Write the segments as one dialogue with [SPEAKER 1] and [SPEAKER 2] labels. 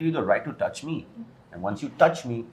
[SPEAKER 1] you the right to touch me. And once you touch me,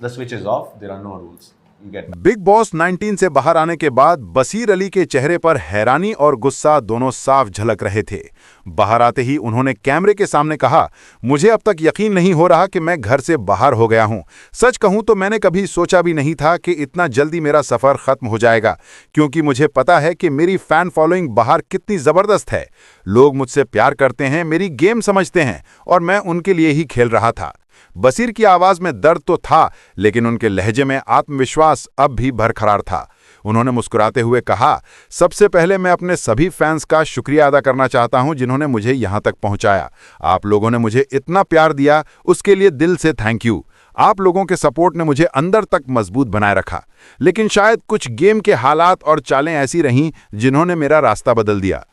[SPEAKER 1] the switch is off. There are no rules. You get
[SPEAKER 2] big boss 19 से बाहर आने के बाद बसीर अली के चेहरे पर हैरानी और गुस्सा दोनों साफ झलक रहे थे। बाहर आते ही उन्होंने कैमरे के सामने कहा, मुझे अब तक यकीन नहीं हो रहा कि मैं घर से बाहर हो गया हूं। सच कहूं तो मैंने कभी सोचा भी नहीं था कि इतना जल्दी मेरा सफर खत्म हो जाएगा, क्योंकि मुझे पता है कि मेरी फैन फॉलोइंग बाहर कितनी जबरदस्त है। लोग मुझसे प्यार करते हैं, मेरी गेम समझते हैं और मैं उनके लिए ही खेल रहा था। बसीर की आवाज में दर्द तो था, लेकिन उनके लहजे में आत्मविश्वास अब भी बरकरार था। उन्होंने मुस्कुराते हुए कहा, सबसे पहले मैं अपने सभी फैंस का शुक्रिया अदा करना चाहता हूं जिन्होंने मुझे यहां तक पहुंचाया। आप लोगों ने मुझे इतना प्यार दिया, उसके लिए दिल से थैंक यू। आप लोगों के सपोर्ट ने मुझे अंदर तक मजबूत बनाए रखा, लेकिन शायद कुछ गेम के हालात और चालें ऐसी रहीं जिन्होंने मेरा रास्ता बदल दिया।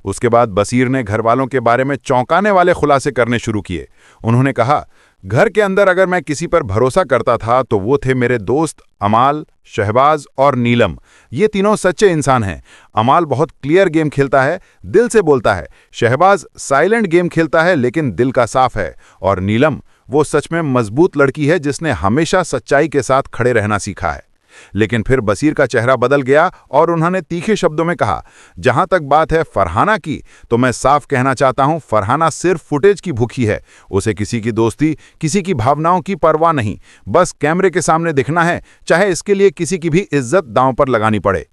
[SPEAKER 2] उसके बाद बसीर ने घरवालों के बारे में चौंकाने वाले खुलासे करने शुरू किए। उन्होंने कहा, घर के अंदर अगर मैं किसी पर भरोसा करता था तो वो थे मेरे दोस्त अमाल, शहबाज और नीलम। ये तीनों सच्चे इंसान हैं। अमाल बहुत क्लियर गेम खेलता है, दिल से बोलता है। शहबाज साइलेंट गेम खेलता है लेकिन दिल का साफ है। और नीलम वो सच में मजबूत लड़की है जिसने हमेशा सच्चाई के साथ खड़े रहना सीखा है। लेकिन फिर बसीर का चेहरा बदल गया और उन्होंने तीखे शब्दों में कहा, जहां तक बात है फरहाना की, तो मैं साफ कहना चाहता हूं, फरहाना सिर्फ फुटेज की भूखी है। उसे किसी की दोस्ती, किसी की भावनाओं की परवाह नहीं, बस कैमरे के सामने दिखना है, चाहे इसके लिए किसी की भी इज्जत दांव पर लगानी पड़े।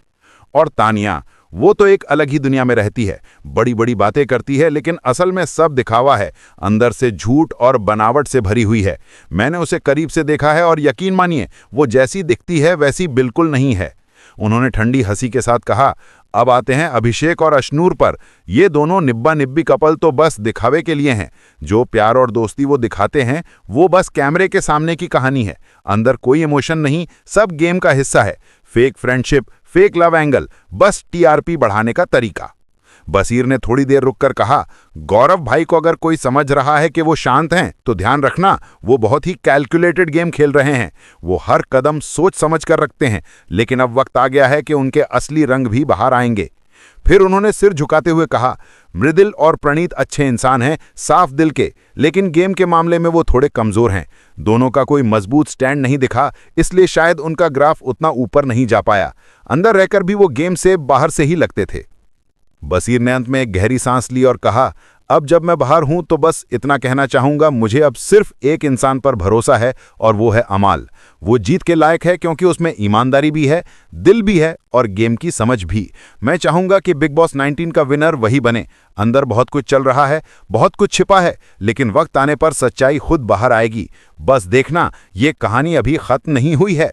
[SPEAKER 2] और तानिया, वो तो एक अलग ही दुनिया में रहती है, बड़ी बड़ी बातें करती है, लेकिन असल में सब दिखावा है, अंदर से झूठ और बनावट से भरी हुई है। मैंने उसे करीब से देखा है और यकीन मानिए, वो जैसी दिखती है वैसी बिल्कुल नहीं है। उन्होंने ठंडी हंसी के साथ कहा, अब आते हैं अभिषेक और अशनूर पर। ये दोनों निब्बा निब्बी कपल तो बस दिखावे के लिए हैं। जो प्यार और दोस्ती वो दिखाते हैं वो बस कैमरे के सामने की कहानी है, अंदर कोई इमोशन नहीं, सब गेम का हिस्सा है। Fake friendship, fake love angle, बस टीआरपी बढ़ाने का तरीका। बसीर ने थोड़ी देर रुककर कहा, गौरव भाई को अगर कोई समझ रहा है कि वो शांत हैं तो ध्यान रखना, वो बहुत ही कैलकुलेटेड गेम खेल रहे हैं। वो हर कदम सोच समझ कर रखते हैं, लेकिन अब वक्त आ गया है कि उनके असली रंग भी बाहर आएंगे। फिर उन्होंने सिर झुकाते हुए कहा, मृदिल और प्रणीत अच्छे इंसान हैं, साफ दिल के, लेकिन गेम के मामले में वो थोड़े कमजोर हैं। दोनों का कोई मजबूत स्टैंड नहीं दिखा, इसलिए शायद उनका ग्राफ उतना ऊपर नहीं जा पाया। अंदर रहकर भी वो गेम से बाहर से ही लगते थे। बसीर ने अंत में एक गहरी सांस ली और कहा, अब जब मैं बाहर हूं तो बस इतना कहना चाहूंगा, मुझे अब सिर्फ एक इंसान पर भरोसा है और वो है अमाल। वो जीत के लायक है क्योंकि उसमें ईमानदारी भी है, दिल भी है और गेम की समझ भी। मैं चाहूंगा कि बिग बॉस 19 का विनर वही बने। अंदर बहुत कुछ चल रहा है, बहुत कुछ छिपा है, लेकिन वक्त आने पर सच्चाई खुद बाहर आएगी। बस देखना, ये कहानी अभी खत्म नहीं हुई है।